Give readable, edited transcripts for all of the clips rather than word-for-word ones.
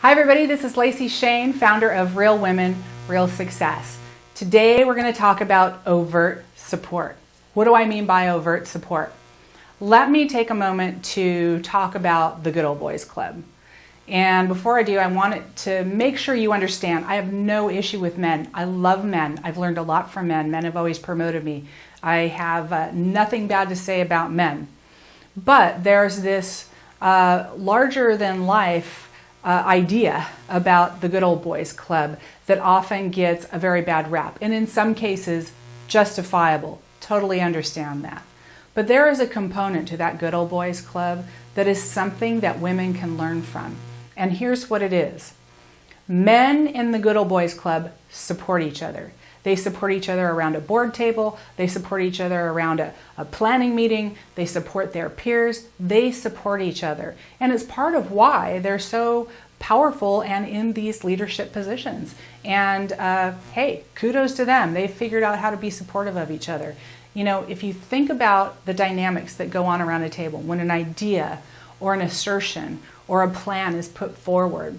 Hi everybody, this is Lacy Schoen, founder of Real Women, Real Success. Today we're going to talk about overt support. What do I mean by overt support? Let me take a moment to talk about the Good Ole Boys Club. And before I do, I want to make sure you understand, I have no issue with men. I love men. I've learned a lot from men. Men have always promoted me. I have nothing bad to say about men. But there's this larger than life idea about the Good Ole Boys Club that often gets a very bad rap, and in some cases justifiable. Totally understand that. But there is a component to that Good Ole Boys Club that is something that women can learn from. And here's what it is. Men in the Good Ole Boys Club support each other. They support each other around a board table. They support each other around a planning meeting. They support their peers. They support each other. And it's part of why they're so powerful and in these leadership positions. And hey, kudos to them. They've figured out how to be supportive of each other. You know, if you think about the dynamics that go on around a table, when an idea or an assertion or a plan is put forward,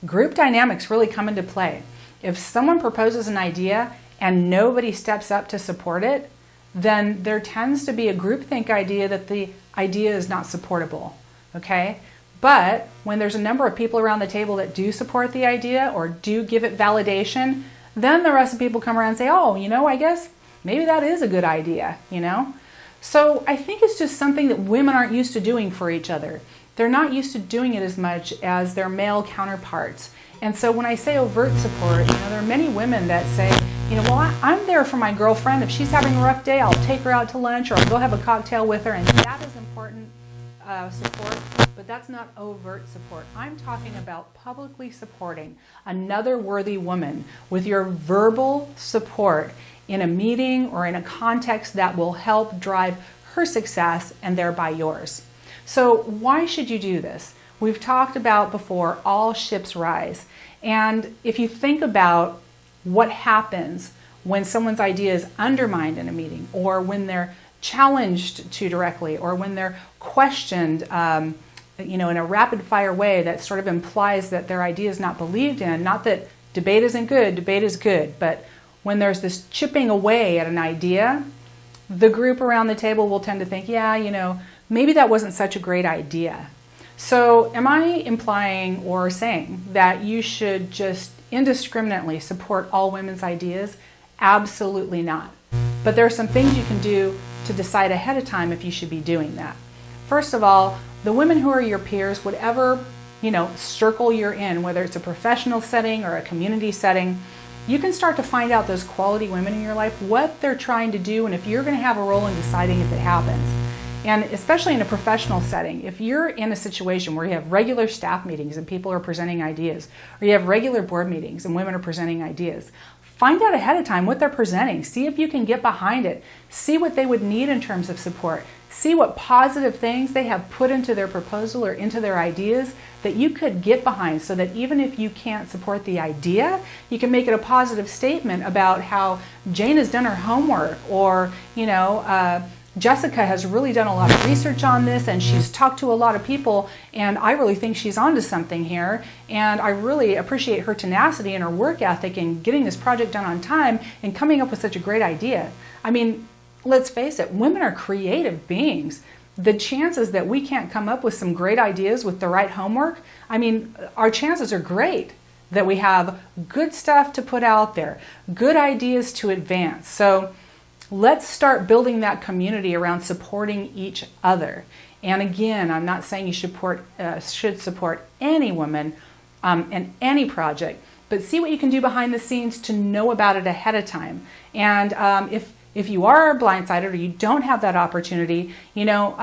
group dynamics really come into play. If someone proposes an idea and nobody steps up to support it, then there tends to be a groupthink idea that the idea is not supportable, okay? But when there's a number of people around the table that do support the idea or do give it validation, then the rest of the people come around and say, oh, you know, I guess maybe that is a good idea, you know? So I think it's just something that women aren't used to doing for each other. They're not used to doing it as much as their male counterparts. And so when I say overt support, you know, there are many women that say, you know, well, I'm there for my girlfriend. If she's having a rough day, I'll take her out to lunch or I'll go have a cocktail with her. And that is important support, but that's not overt support. I'm talking about publicly supporting another worthy woman with your verbal support in a meeting or in a context that will help drive her success and thereby yours. So why should you do this? We've talked about before, all ships rise. And if you think about what happens when someone's idea is undermined in a meeting, or when they're challenged too directly, or when they're questioned you know, in a rapid fire way that sort of implies that their idea is not believed in, not that debate isn't good, debate is good, but when there's this chipping away at an idea, the group around the table will tend to think, yeah, you know, maybe that wasn't such a great idea. So am I implying or saying that you should just indiscriminately support all women's ideas? Absolutely not. But there are some things you can do to decide ahead of time if you should be doing that. First of all, the women who are your peers, whatever, you know, circle you're in, whether it's a professional setting or a community setting, you can start to find out those quality women in your life, what they're trying to do, and if you're going to have a role in deciding if it happens. And especially in a professional setting, if you're in a situation where you have regular staff meetings and people are presenting ideas, or you have regular board meetings and women are presenting ideas, find out ahead of time what they're presenting. See if you can get behind it. See what they would need in terms of support. See what positive things they have put into their proposal or into their ideas that you could get behind, so that even if you can't support the idea, you can make it a positive statement about how Jane has done her homework, or, you know, Jessica has really done a lot of research on this and she's talked to a lot of people, and I really think she's onto something here, and I really appreciate her tenacity and her work ethic in getting this project done on time and coming up with such a great idea. I mean, let's face it, women are creative beings. The chances that we can't come up with some great ideas with the right homework, I mean, our chances are great that we have good stuff to put out there, good ideas to advance. So let's start building that community around supporting each other. And again, I'm not saying you should support any woman in any project, but see what you can do behind the scenes to know about it ahead of time. And if you are blindsided or you don't have that opportunity, you know,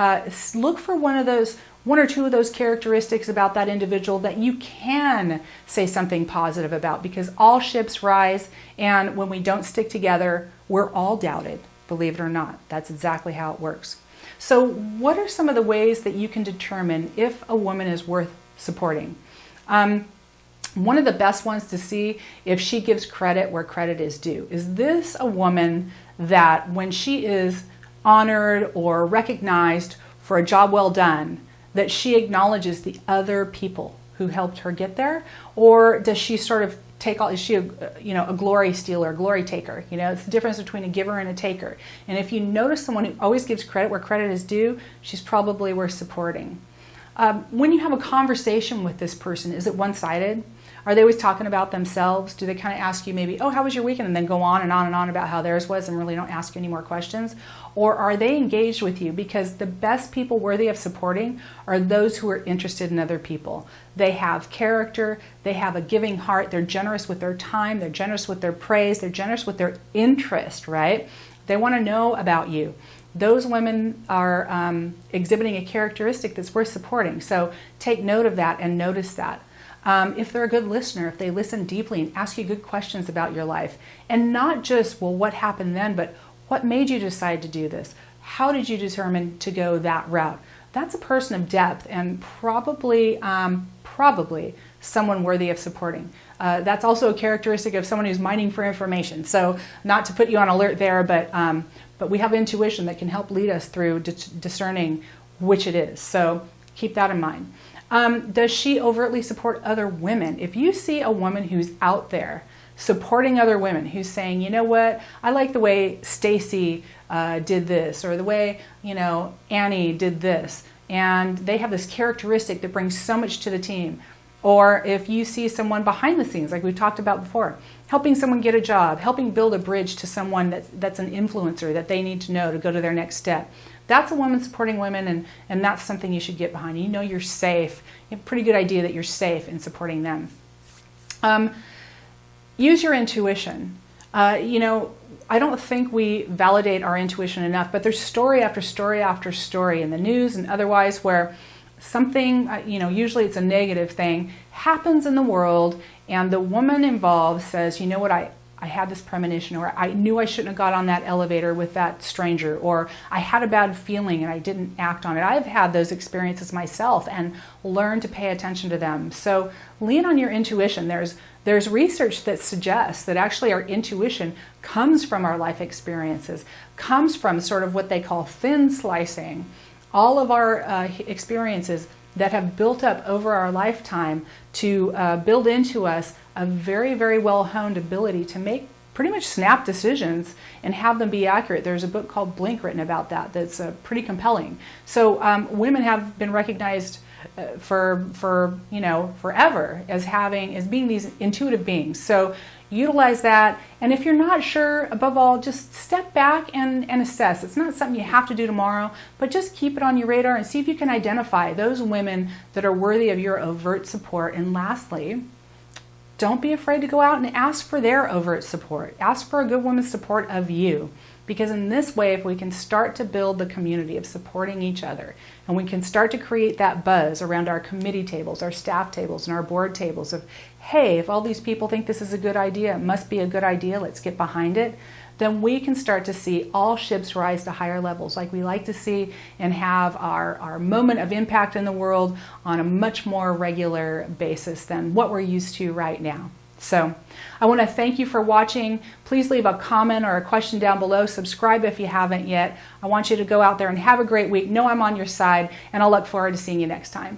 look for one or two of those characteristics about that individual that you can say something positive about, because all ships rise, and when we don't stick together, we're all doubted, believe it or not. That's exactly how it works. So what are some of the ways that you can determine if a woman is worth supporting? One of the best ones to see if she gives credit where credit is due. Is this a woman that when she is honored or recognized for a job well done, that she acknowledges the other people who helped her get there? Or does she sort of take all, is she a glory stealer, a glory taker? It's the difference between a giver and a taker. And if you notice someone who always gives credit where credit is due, she's probably worth supporting. When you have a conversation with this person, is it one-sided? Are they always talking about themselves? Do they kind of ask you maybe, oh, how was your weekend? And then go on and on and on about how theirs was and really don't ask you any more questions? Or are they engaged with you? Because the best people worthy of supporting are those who are interested in other people. They have character, they have a giving heart, they're generous with their time, they're generous with their praise, they're generous with their interest, right? They want to know about you. Those women are exhibiting a characteristic that's worth supporting. So take note of that and notice that. If they're a good listener, if they listen deeply and ask you good questions about your life, and not just, well, what happened then, but what made you decide to do this? How did you determine to go that route? That's a person of depth and probably someone worthy of supporting. That's also a characteristic of someone who's mining for information. So not to put you on alert there, but we have intuition that can help lead us through discerning which it is. So keep that in mind. Does she overtly support other women? If you see a woman who's out there supporting other women, who's saying, you know what, I like the way Stacy did this, or the way, Annie did this, and they have this characteristic that brings so much to the team. Or if you see someone behind the scenes, like we've talked about before, helping someone get a job, helping build a bridge to someone that's an influencer that they need to know to go to their next step. That's a woman supporting women, and that's something you should get behind. You're safe. You have a pretty good idea that you're safe in supporting them. Use your intuition. I don't think we validate our intuition enough, but there's story after story after story in the news and otherwise where something, usually it's a negative thing, happens in the world, and the woman involved says, you know what, I had this premonition, or I knew I shouldn't have got on that elevator with that stranger, or I had a bad feeling and I didn't act on it. I've had those experiences myself and learned to pay attention to them. So lean on your intuition. There's research that suggests that actually our intuition comes from our life experiences, comes from sort of what they call thin slicing. All of our experiences that have built up over our lifetime to build into us a very, very well-honed ability to make pretty much snap decisions and have them be accurate. There's a book called Blink written about that that's pretty compelling. So women have been recognized for forever as being these intuitive beings. So utilize that, and if you're not sure, above all, just step back and assess. It's not something you have to do tomorrow, but just keep it on your radar and see if you can identify those women that are worthy of your overt support. And lastly, don't be afraid to go out and ask for their overt support. Ask for a good woman's support of you. Because in this way, if we can start to build the community of supporting each other, and we can start to create that buzz around our committee tables, our staff tables, and our board tables of, hey, if all these people think this is a good idea, it must be a good idea, let's get behind it, then we can start to see all ships rise to higher levels like we like to see, and have our moment of impact in the world on a much more regular basis than what we're used to right now. So I want to thank you for watching. Please leave a comment or a question down below. Subscribe if you haven't yet. I want you to go out there and have a great week. Know I'm on your side, and I'll look forward to seeing you next time.